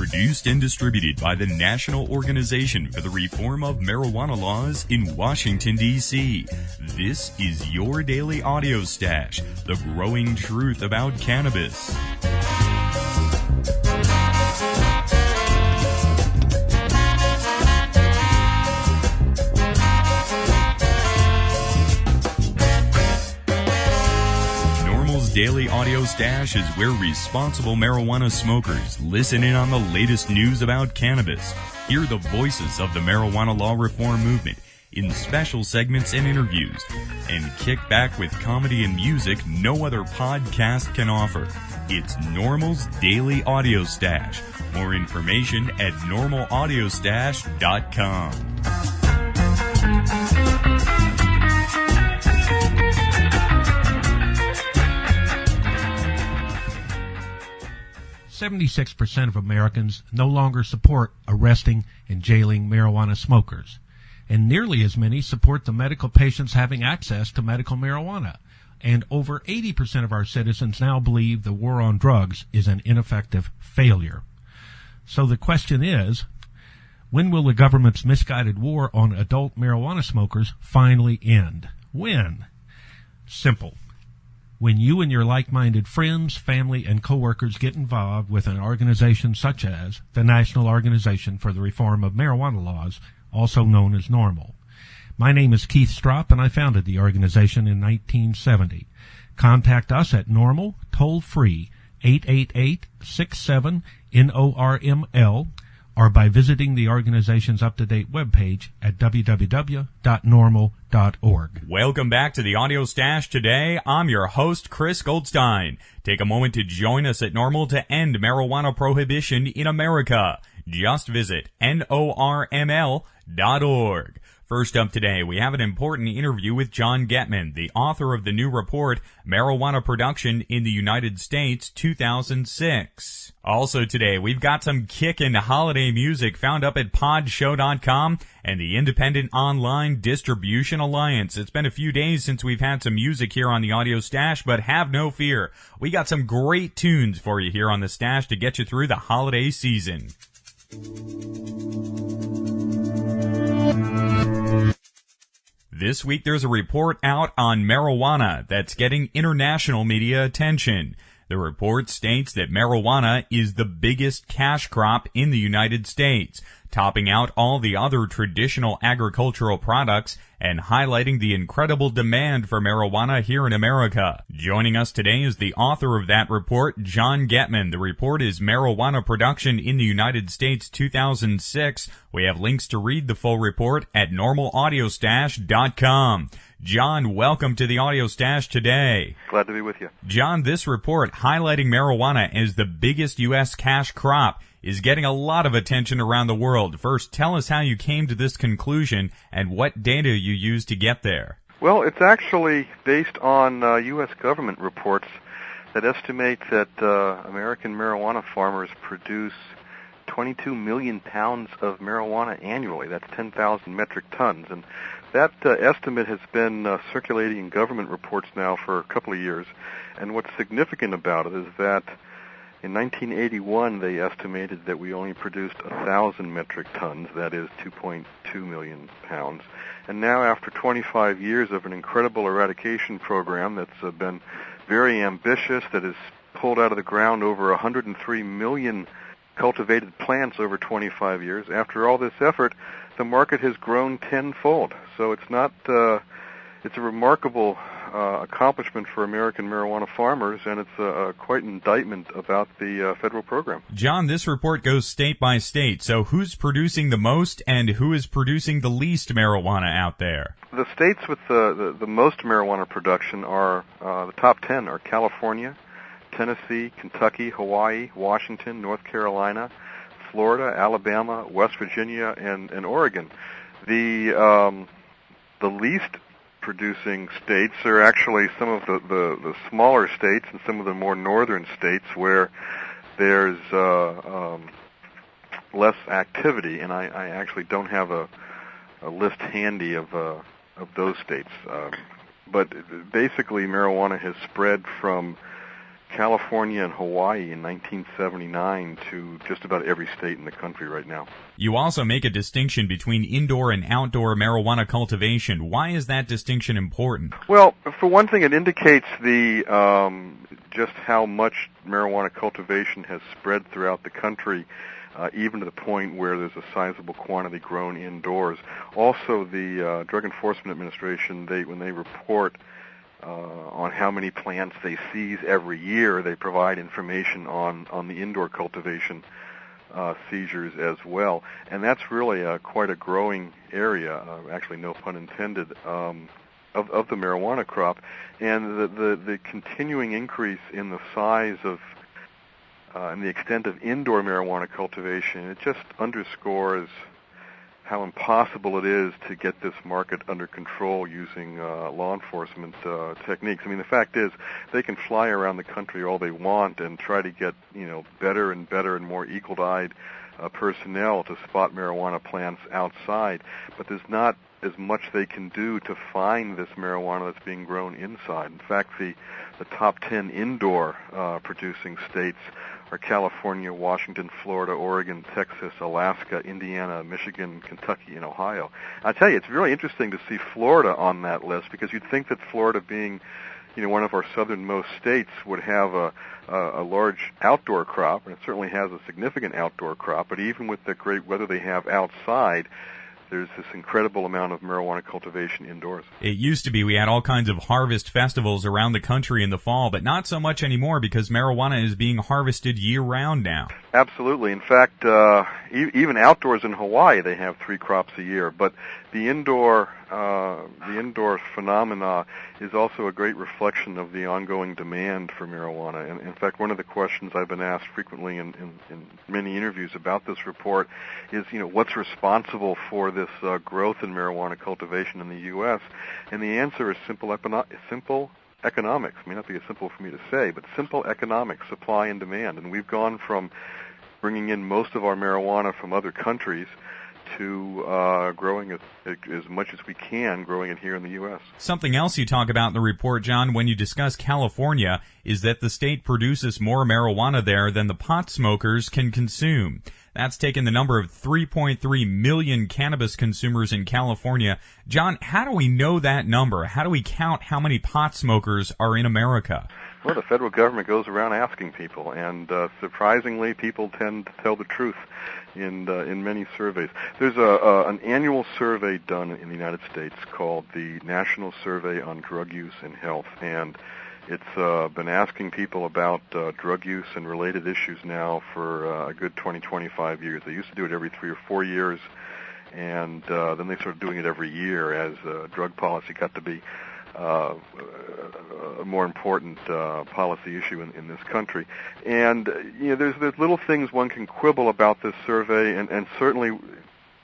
Produced and distributed by the National Organization for the Reform of Marijuana Laws in Washington, D.C. This is your daily audio stash, the growing truth about cannabis. Daily Audio Stash is where responsible marijuana smokers listen in on the latest news about cannabis, hear the voices of the marijuana law reform movement in special segments and interviews, and kick back with comedy and music no other podcast can offer. It's NORML's Daily Audio Stash. More information at normalaudiostash.com. 76% of Americans no longer support arresting and jailing marijuana smokers, and nearly as many support the medical patients having access to medical marijuana. And over 80% of our citizens now believe the war on drugs is an ineffective failure. So the question is, when will the government's misguided war on adult marijuana smokers finally end? When? Simple. When you and your like-minded friends, family, and coworkers get involved with an organization such as the National Organization for the Reform of Marijuana Laws, also known as NORML. My name is Keith Stropp, and I founded the organization in 1970. Contact us at NORML, toll-free, 888-67-NORML, or by visiting the organization's up-to-date webpage at www.norml.org. Welcome back to the Audio Stash today. I'm your host, Chris Goldstein. Take a moment to join us at NORML to end marijuana prohibition in America. Just visit NORML.org. First up today, we have an important interview with John Getman, the author of the new report, Marijuana Production in the United States, 2006. Also today, we've got some kickin' holiday music found up at podshow.com and the Independent Online Distribution Alliance. It's been a few days since we've had some music here on the Audio Stash, but have no fear. We got some great tunes for you here on the Stash to get you through the holiday season. This week there's a report out on marijuana that's getting international media attention. The report states that marijuana is the biggest cash crop in the United States, topping out all the other traditional agricultural products and highlighting the incredible demand for marijuana here in America. Joining us today is the author of that report, John Getman. The report is Marijuana Production in the United States 2006. We have links to read the full report at normalaudiostash.com. John, welcome to the Audio Stash today. Glad to be with you. John, this report highlighting marijuana as the biggest U.S. cash crop is getting a lot of attention around the world. First, tell us how you came to this conclusion and what data you used to get there. Well, it's actually based on U.S. government reports that estimate that American marijuana farmers produce 22 million pounds of marijuana annually. That's 10,000 metric tons. And that estimate has been circulating in government reports now for a couple of years. And what's significant about it is that in 1981, they estimated that we only produced 1,000 metric tons, that is 2.2 million pounds. And now, after 25 years of an incredible eradication program that's been very ambitious, that has pulled out of the ground over 103 million cultivated plants over 25 years, after all this effort, the market has grown tenfold. So it's not, it's a remarkable accomplishment for American marijuana farmers, and it's quite an indictment about the federal program. John, this report goes state by state, so who's producing the most and who is producing the least marijuana out there? The states with the most marijuana production are, the top 10 are California, Tennessee, Kentucky, Hawaii, Washington, North Carolina, Florida, Alabama, West Virginia, and Oregon. The least producing states are actually some of the smaller states and some of the more northern states where there's less activity, and I actually don't have a list handy of those states. But basically marijuana has spread from California and Hawaii in 1979 to just about every state in the country right now. You also make a distinction between indoor and outdoor marijuana cultivation. Why is that distinction important? Well, for one thing, it indicates the just how much marijuana cultivation has spread throughout the country, even to the point where there's a sizable quantity grown indoors. Also, the Drug Enforcement Administration, when they report on how many plants they seize every year, they provide information on the indoor cultivation seizures as well. And that's really quite a growing area, actually no pun intended, of the marijuana crop. And the continuing increase in the size of and the extent of indoor marijuana cultivation, it just underscores how impossible it is to get this market under control using law enforcement techniques. I mean, the fact is, they can fly around the country all they want and try to get, better and better and more eagle-eyed personnel to spot marijuana plants outside, but there's not as much they can do to find this marijuana that's being grown inside. In fact, the top 10 indoor producing states are California, Washington, Florida, Oregon, Texas, Alaska, Indiana, Michigan, Kentucky, and Ohio. I tell you, it's really interesting to see Florida on that list, because you'd think that Florida, being one of our southernmost states, would have a large outdoor crop, and it certainly has a significant outdoor crop, but even with the great weather they have outside, there's this incredible amount of marijuana cultivation indoors. It used to be we had all kinds of harvest festivals around the country in the fall, but not so much anymore because marijuana is being harvested year-round now. Absolutely. In fact, even outdoors in Hawaii, they have 3 crops a year. But the indoor phenomena is also a great reflection of the ongoing demand for marijuana. And in fact, one of the questions I've been asked frequently in many interviews about this report is, what's responsible for this growth in marijuana cultivation in the U.S.? And the answer is simple economics. It may not be as simple for me to say, but simple economics, supply and demand. And we've gone from bringing in most of our marijuana from other countries to growing as much as we can, growing it here in the U.S. Something else you talk about in the report, John, when you discuss California, is that the state produces more marijuana there than the pot smokers can consume. That's taken the number of 3.3 million cannabis consumers in California. John, how do we know that number? How do we count how many pot smokers are in America? Well, the federal government goes around asking people, and surprisingly, people tend to tell the truth in many surveys. There's an annual survey done in the United States called the National Survey on Drug Use and Health, and it's been asking people about drug use and related issues now for a good 20-25 years. They used to do it every 3 or 4 years, and then they started doing it every year as drug policy got to be a more important policy issue in this country. And there's little things one can quibble about this survey, and certainly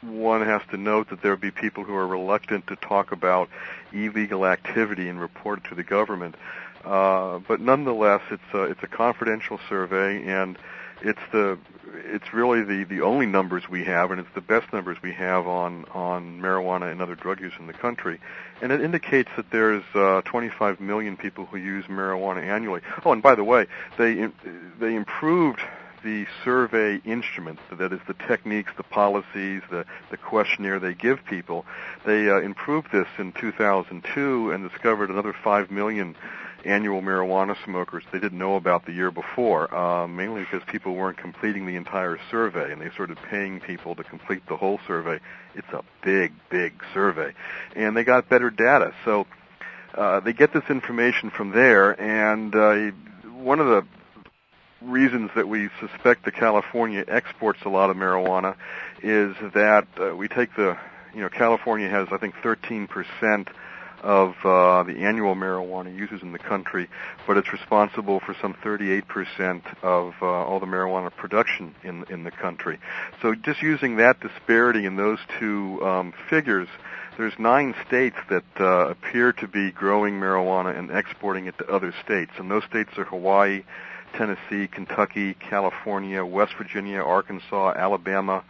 one has to note that there will be people who are reluctant to talk about illegal activity and report it to the government. But nonetheless, it's a confidential survey, and it's really the only numbers we have, and it's the best numbers we have on marijuana and other drug use in the country. And it indicates that there's 25 million people who use marijuana annually. Oh, and by the way, they improved the survey instruments, that is the techniques, the policies, the questionnaire they give people. They improved this in 2002 and discovered another 5 million annual marijuana smokers they didn't know about the year before, mainly because people weren't completing the entire survey, and they started paying people to complete the whole survey. It's a big, big survey. And they got better data. So they get this information from there, and one of the reasons that we suspect that California exports a lot of marijuana is that we take California has, I think, 13% of the annual marijuana users in the country, but it's responsible for some 38% of all the marijuana production in the country. So just using that disparity in those two figures, there's 9 states that appear to be growing marijuana and exporting it to other states, and those states are Hawaii, Tennessee, Kentucky, California, West Virginia, Arkansas, Alabama,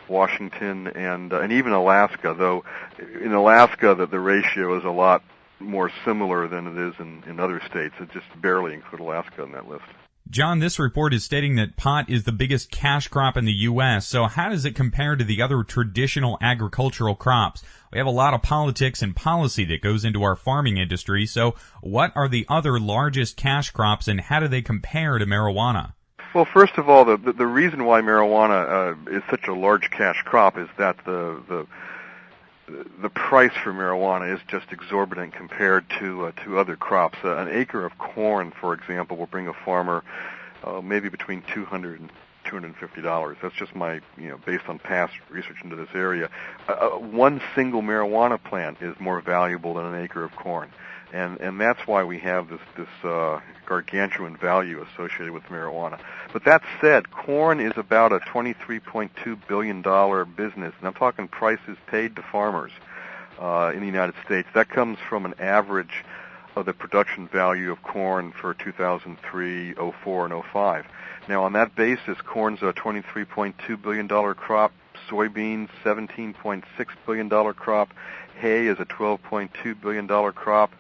Washington, and even Alaska, though in Alaska the ratio is a lot more similar than it is in other states. It just barely include Alaska on that list. John, this report is stating that pot is the biggest cash crop in the U.S., so how does it compare to the other traditional agricultural crops? We have a lot of politics and policy that goes into our farming industry, so what are the other largest cash crops and how do they compare to marijuana? Well, first of all, the reason why marijuana is such a large cash crop is that the price for marijuana is just exorbitant compared to other crops. An acre of corn, for example, will bring a farmer maybe between $200 and $250. That's just my, based on past research into this area. One single marijuana plant is more valuable than an acre of corn, and that's why we have this gargantuan value associated with marijuana. But that said, corn is about a $23.2 billion business, and I'm talking prices paid to farmers in the United States. That comes from an average of the production value of corn for 2003, 04, and 05. Now, on that basis, corn's a $23.2 billion crop, soybeans, $17.6 billion crop, hay is a $12.2 billion crop.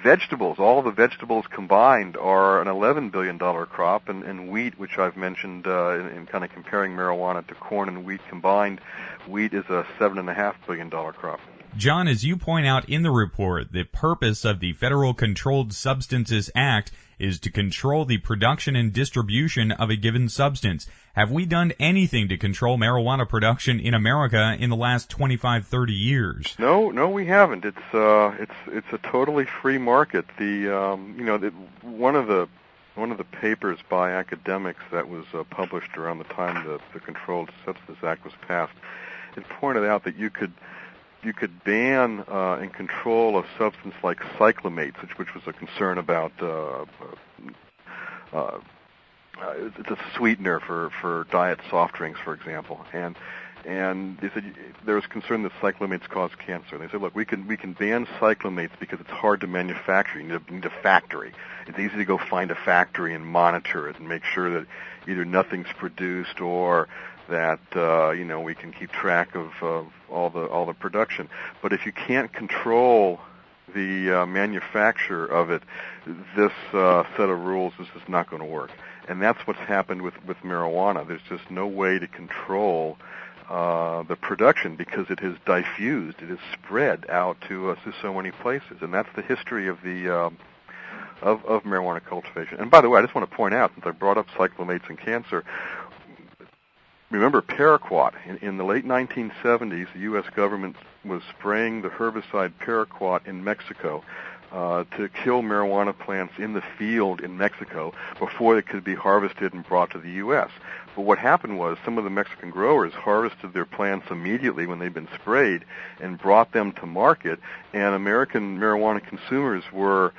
Vegetables, all the vegetables combined are an $11 billion crop, and wheat, which I've mentioned in kind of comparing marijuana to corn and wheat combined, wheat is a $7.5 billion crop. John, as you point out in the report, the purpose of the Federal Controlled Substances Act is to control the production and distribution of a given substance. Have we done anything to control marijuana production in America in the last 25, 30 years? No, we haven't. It's a totally free market. One of the papers by academics that was published around the time the Controlled Substances Act was passed, it pointed out that you could ban and control a substance like cyclamates, which was a concern about it's a sweetener for diet soft drinks, for example, and they said there was concern that cyclamates cause cancer. They said, look, we can ban cyclamates because it's hard to manufacture. You need a factory. It's easy to go find a factory and monitor it and make sure that either nothing's produced or that we can keep track of all the production. But if you can't control the manufacture of it, this set of rules is just not going to work. And that's what's happened with marijuana. There's just no way to control the production because it has diffused, it has spread out to so many places, and that's the history of the of marijuana cultivation. And by the way, I just want to point out, since I brought up cyclamates and cancer, remember paraquat. In the late 1970s, the U.S. government was spraying the herbicide paraquat in Mexico to kill marijuana plants in the field in Mexico before they could be harvested and brought to the U.S. But what happened was some of the Mexican growers harvested their plants immediately when they'd been sprayed and brought them to market, and American marijuana consumers were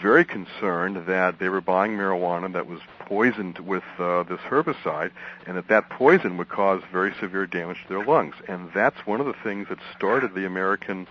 very concerned that they were buying marijuana that was poisoned with this herbicide, and that poison would cause very severe damage to their lungs. And that's one of the things that started the American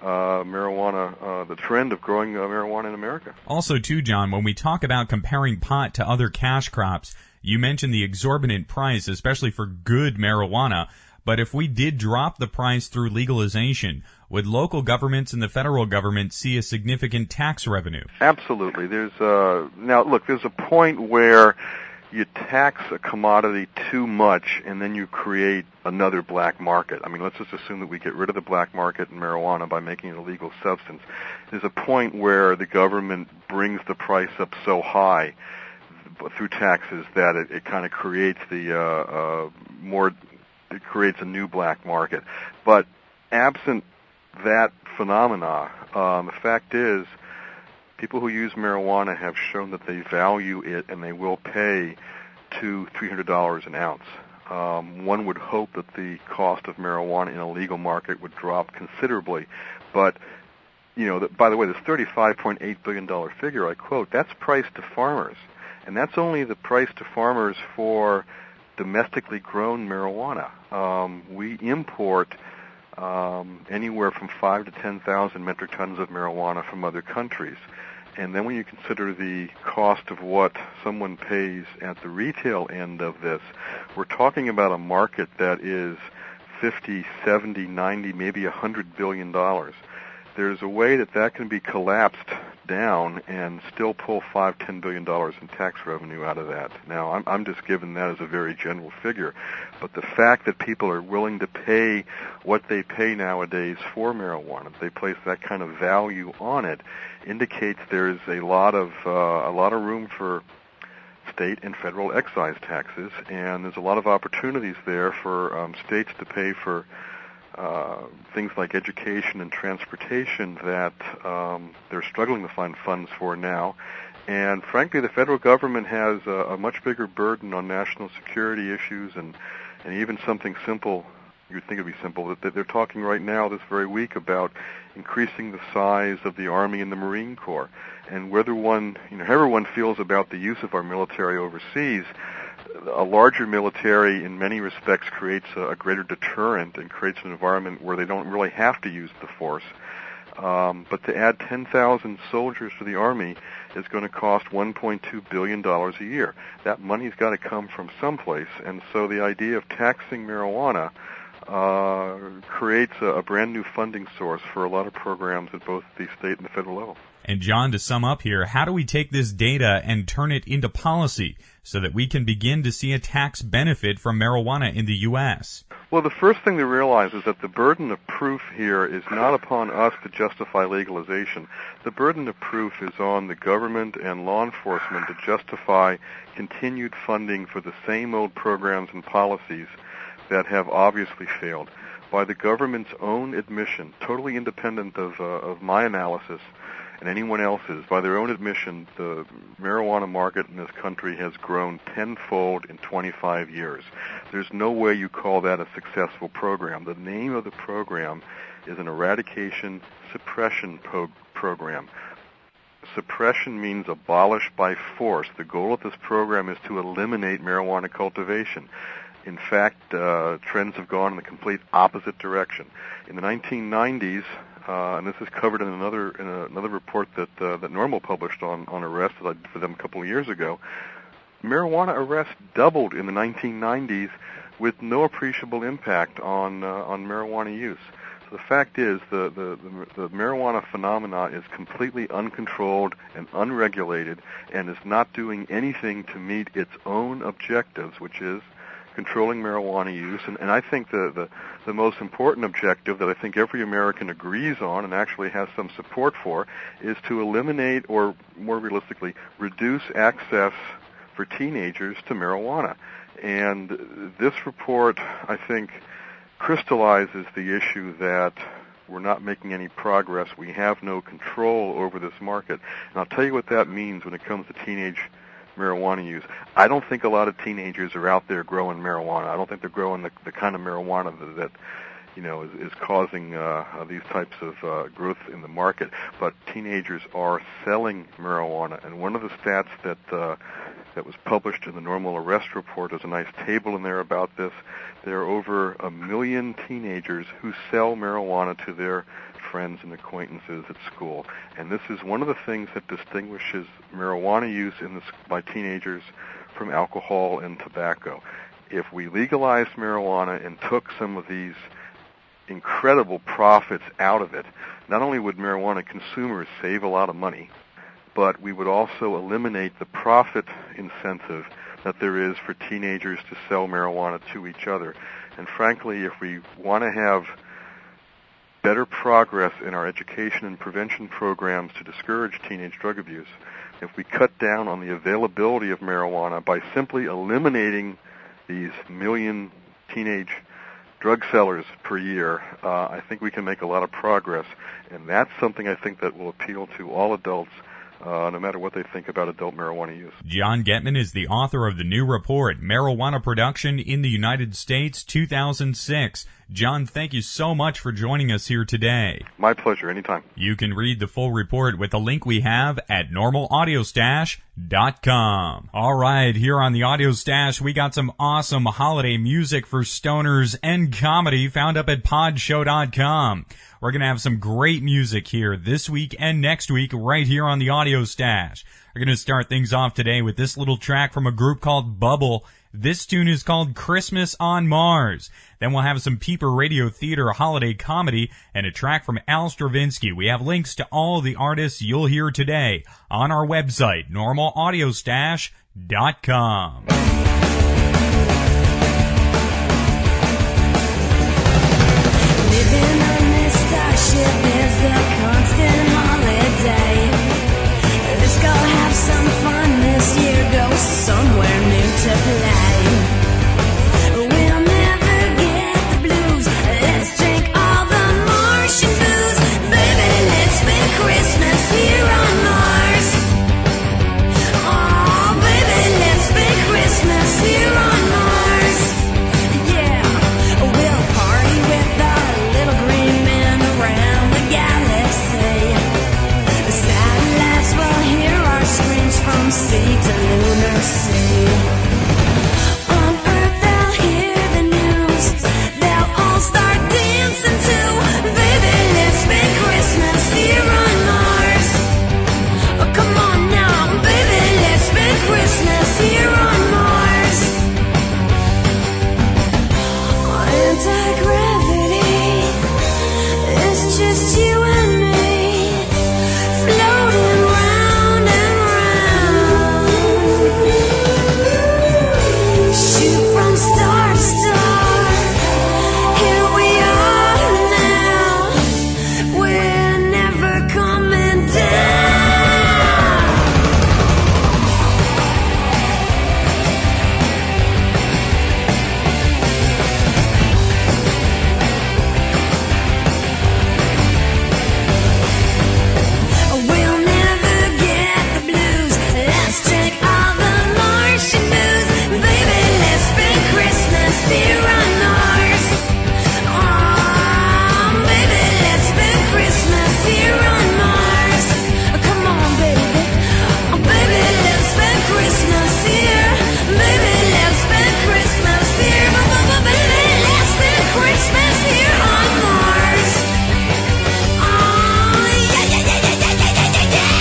marijuana, the trend of growing marijuana in America. Also, too, John, when we talk about comparing pot to other cash crops, you mentioned the exorbitant price, especially for good marijuana. But if we did drop the price through legalization, would local governments and the federal government see a significant tax revenue? Absolutely. There's a point where you tax a commodity too much and then you create another black market. I mean, let's just assume that we get rid of the black market in marijuana by making it a legal substance. There's a point where the government brings the price up so high through taxes that it kind of creates it creates a new black market. But absent that phenomena, the fact is, people who use marijuana have shown that they value it and they will pay $200 to $300 an ounce. One would hope that the cost of marijuana in a legal market would drop considerably. But, by the way, this $35.8 billion figure I quote, that's price to farmers. And that's only the price to farmers for domestically grown marijuana. We import anywhere from 5,000 to 10,000 metric tons of marijuana from other countries. And then when you consider the cost of what someone pays at the retail end of this, we're talking about a market that is 50, 70, 90, maybe $100 billion. there's a way that can be collapsed down and still pull $5-10 billion in tax revenue out of that. Now, I'm just giving that as a very general figure, but the fact that people are willing to pay what they pay nowadays for marijuana, they place that kind of value on it, indicates there's a lot of room for state and federal excise taxes, and there's a lot of opportunities there for states to pay for things like education and transportation that they're struggling to find funds for now. And frankly, the federal government has a much bigger burden on national security issues and even something simple. You'd think it'd be simple. That they're talking right now this very week about increasing the size of the Army and the Marine Corps. And however one feels about the use of our military overseas, a larger military in many respects creates a greater deterrent and creates an environment where they don't really have to use the force. But to add 10,000 soldiers to the Army is going to cost $1.2 billion a year. That money's got to come from someplace, and so the idea of taxing marijuana creates a brand new funding source for a lot of programs at both the state and the federal level. And John, to sum up here, how do we take this data and turn it into policy so that we can begin to see a tax benefit from marijuana in the U.S.? Well, the first thing to realize is that the burden of proof here is not upon us to justify legalization. The burden of proof is on the government and law enforcement to justify continued funding for the same old programs and policies that have obviously failed. By the government's own admission, totally independent of my analysis and anyone else's, by their own admission, the marijuana market in this country has grown tenfold in 25 years. There's no way you call that a successful program. The name of the program is an eradication suppression program. Suppression means abolish by force. The goal of this program is to eliminate marijuana cultivation. In fact, trends have gone in the complete opposite direction. In the 1990s, and this is covered in another report that NORML published on arrests that I did for them a couple of years ago, marijuana arrests doubled in the 1990s with no appreciable impact on marijuana use. So the fact is, the marijuana phenomena is completely uncontrolled and unregulated, and is not doing anything to meet its own objectives, which is controlling marijuana use, and I think the most important objective that I think every American agrees on and actually has some support for is to eliminate, or more realistically, reduce access for teenagers to marijuana. And this report, I think, crystallizes the issue that we're not making any progress. We have no control over this market. And I'll tell you what that means when it comes to teenage marijuana use. I don't think a lot of teenagers are out there growing marijuana. I don't think they're growing the kind of marijuana that is causing these types of growth in the market. But teenagers are selling marijuana, and one of the stats that was published in the NORML arrest report, there's a nice table in there about this. There are over 1 million teenagers who sell marijuana to their friends and acquaintances at school, and this is one of the things that distinguishes marijuana use by teenagers from alcohol and tobacco. If we legalized marijuana and took some of these incredible profits out of it, not only would marijuana consumers save a lot of money, but we would also eliminate the profit incentive that there is for teenagers to sell marijuana to each other. And frankly, if we want to have better progress in our education and prevention programs to discourage teenage drug abuse, if we cut down on the availability of marijuana by simply eliminating these 1 million teenage drug sellers per year, I think we can make a lot of progress. And that's something I think that will appeal to all adults, no matter what they think about adult marijuana use. John Getman is the author of the new report, Marijuana Production in the United States, 2006. John, thank you so much for joining us here today. My pleasure, anytime. You can read the full report with the link we have at normalaudiostash.com. All right, here on the Audio Stash, we got some awesome holiday music for stoners and comedy found up at podshow.com. We're going to have some great music here this week and next week right here on the Audio Stash. We're going to start things off today with this little track from a group called Bubble. This tune is called Christmas on Mars. Then we'll have some Peeper Radio Theater holiday comedy and a track from Al Stravinsky. We have links to all the artists you'll hear today on our website, normalaudiostash.com. Living on this starship is a constant holiday. Let's go have some fun this year, go somewhere new to play. We'll never get the blues, let's drink all the Martian booze. Baby, let's spend Christmas here on Mars. Oh, baby, let's spend Christmas here on Mars. Yeah, we'll party with the little green men around the galaxy. The satellites will hear our screams from sea to lunar sea. On Earth they'll hear the news, they'll all start dancing too. Baby, let's spend Christmas here on Mars. Oh, come on now, baby, let's spend Christmas here on Mars. Anti-gravity, it's just you and me, floating round and round. Shoot from star to star, here we are now, we're never coming down. We'll never get the blues, let's drink all the Martian booze. Baby, let's spend Christmas here on Mars. Oh, baby, let's spend Christmas here on Mars. Oh, come on, baby. Oh, baby, let's spend Christmas here. Baby, let's spend Christmas here. Baby, let's spend Christmas here on Mars. Oh, yeah, yeah, yeah, yeah, yeah, yeah, yeah, yeah.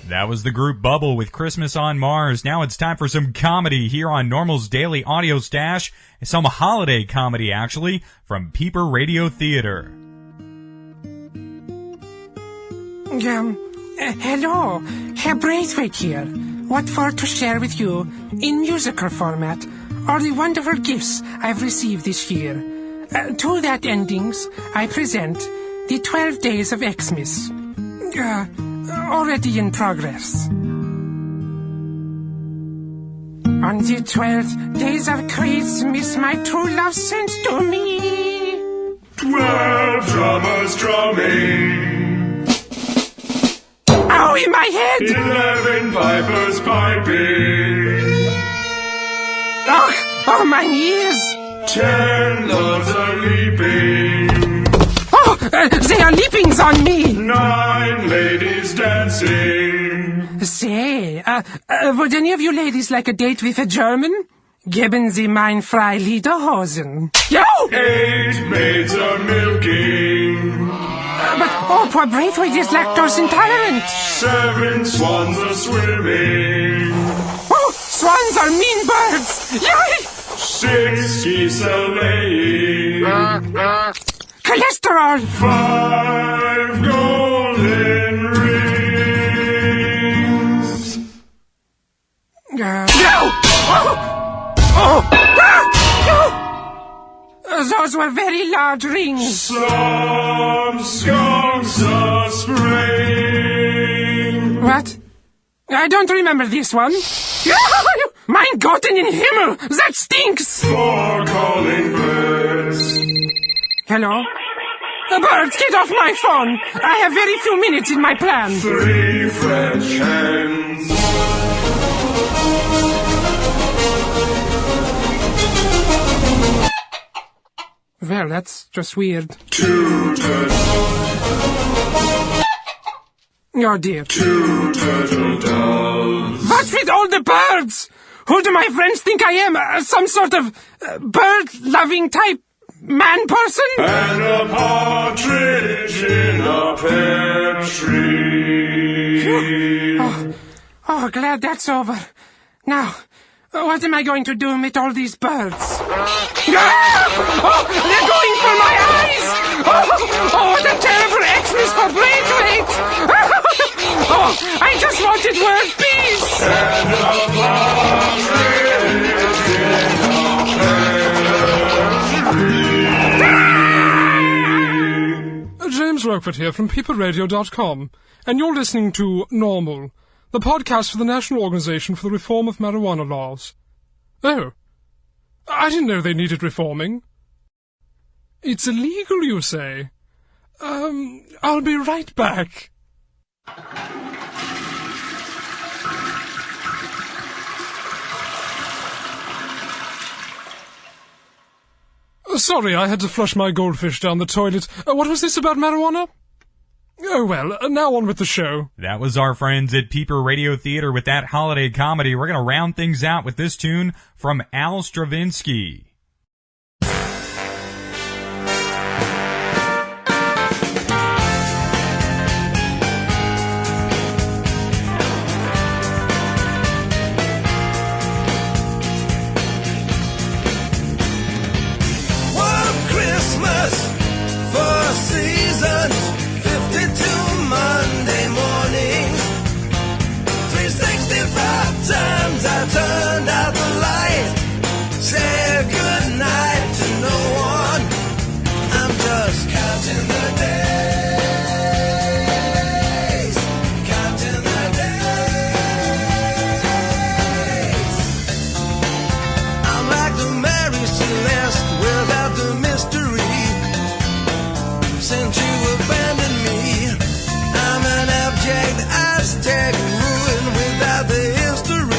That was the group Bubble with Christmas on Mars. Now it's time for some comedy here on Normal's Daily Audio Stash. Some holiday comedy, actually, from Peeper Radio Theater. Hello, Herr Braithwaite here. What for to share with you, in musical format, are the wonderful gifts I've received this year. To that endings, I present the 12 Days of Xmas. Already in progress. On the 12th days of Christmas, my true love sent to me 12 drummers drumming, ow in my head! 11 pipers piping, Oh, my ears! 10 loves are leaping, Oh, they are leapings on me! 9 ladies dancing, Say, would any of you ladies like a date with a German? Geben Sie mein frei Lederhosen. Yo! 8 maids are milking, But, poor Braithwaite is lactose intolerant. 7 swans are swimming, Oh, swans are mean birds. Yay! 6 geese are laying, Cholesterol. 5 golden rings. No! Oh! Those were very large rings. Some skunks are spraying. What? I don't remember this one. Mein Gott in den Himmel! That stinks! 4 calling birds. Hello? Birds, get off my phone! I have very few minutes in my plan. 3 French hens. Well, that's just weird. 2 turtles. Oh dear. 2 turtle doves. What's with all the birds? Who do my friends think I am? Some sort of bird-loving type man person? And a partridge in a pear tree. Oh, glad that's over. Now, what am I going to do with all these birds? Ah! Oh, they're going for my eyes! Oh, what a terrible Xmas for Braithwaite! Oh, I just wanted world peace! James Roquefort here from peopleradio.com, and you're listening to NORML, the podcast for the National Organization for the Reform of Marijuana Laws. Oh, I didn't know they needed reforming. It's illegal, you say? I'll be right back. Sorry, I had to flush my goldfish down the toilet. What was this about marijuana? Oh well, now on with the show. That was our friends at Peeper Radio Theater with that holiday comedy. We're going to round things out with this tune from Al Stravinsky. Turned out the light, said good night to no one. I'm just counting the days, counting the days. I'm like the Mary Celeste without the mystery. Since you abandoned me, I'm an abject Aztec ruin without the history.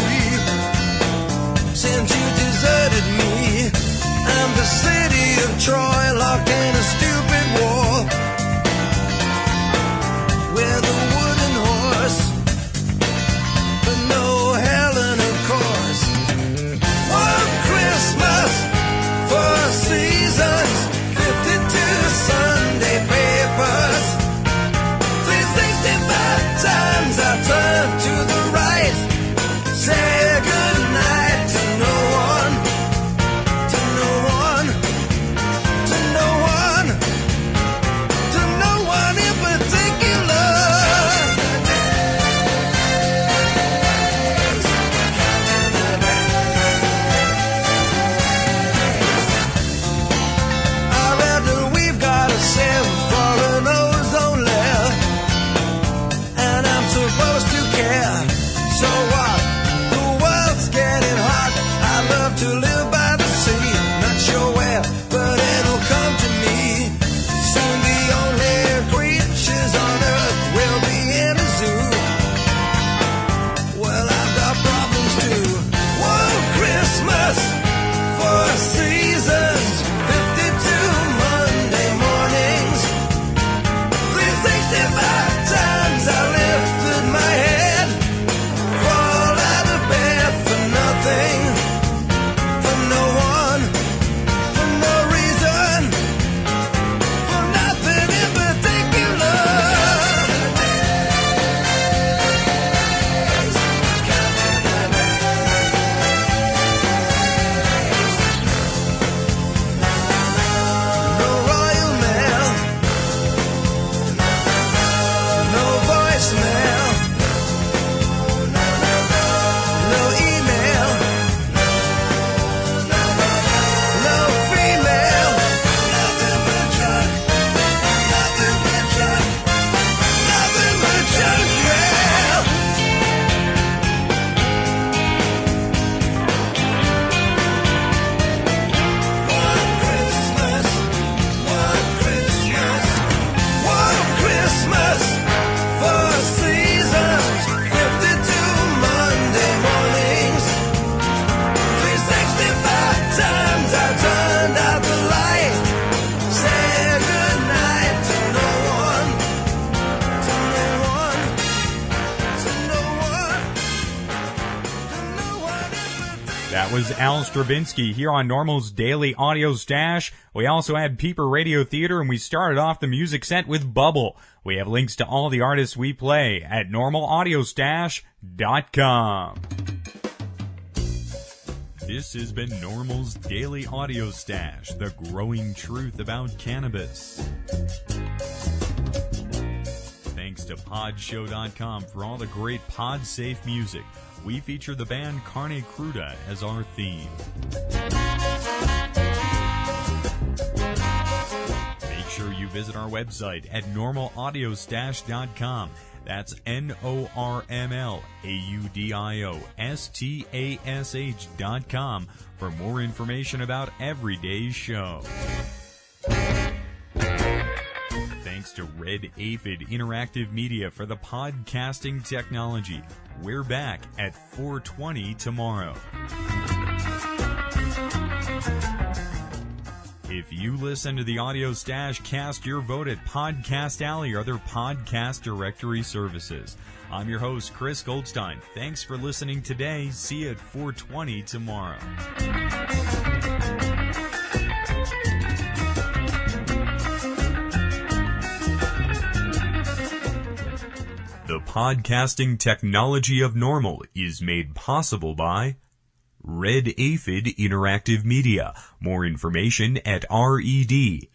Since you deserted me, I'm the city of Troy locked in a stupid wall with a wooden horse, but no Helen, of course. One Christmas, 4 seasons, 52 Sunday papers, 365 times I turn to the right, say good night to no one, to no one, to no one, to no one in particular. I read that we've got a save for an ozone layer, and I'm supposed to care. So what? The world's getting hot. I love to live by the sea. Not sure where, but it'll come to me. Soon the only creatures on earth will be in a zoo. Well, I've got problems too. One Christmas, 4 seasons, 52 Monday mornings, 365 times I lifted my head, fall out of bed for nothing, for no one, for no reason, for nothing in particular. Counting the days. No royal mail, no voicemail, no email, no female, nothing but junk, nothing but junk, nothing but junk mail. One Christmas, one Christmas, one Christmas, 4 seasons, 52 Monday mornings, 365 times I turned out the light, said good night to no one, to no one, to no one, to no one in particular. That was Al Stravinsky here on NORML's Daily Audio Stash. We also had Peeper Radio Theater, and we started off the music set with Bubble. We have links to all the artists we play at NORMLAudiostash.com. This has been NORML's Daily Audio Stash, the growing truth about cannabis. Thanks to Podshow.com for all the great pod-safe music. We feature the band Carne Cruda as our theme. Make sure you visit our website at normalaudiostash.com. That's NORMLAUDIOSTASH.com for more information about every day's show. Thanks to Red Aphid Interactive Media for the podcasting technology. We're back at 4:20 tomorrow. If you listen to the Audio Stash, cast your vote at Podcast Alley or other podcast directory services. I'm your host, Chris Goldstein. Thanks for listening today. See you at 4:20 tomorrow. The podcasting technology of NORML is made possible by Red Aphid Interactive Media. More information at redaphid.com.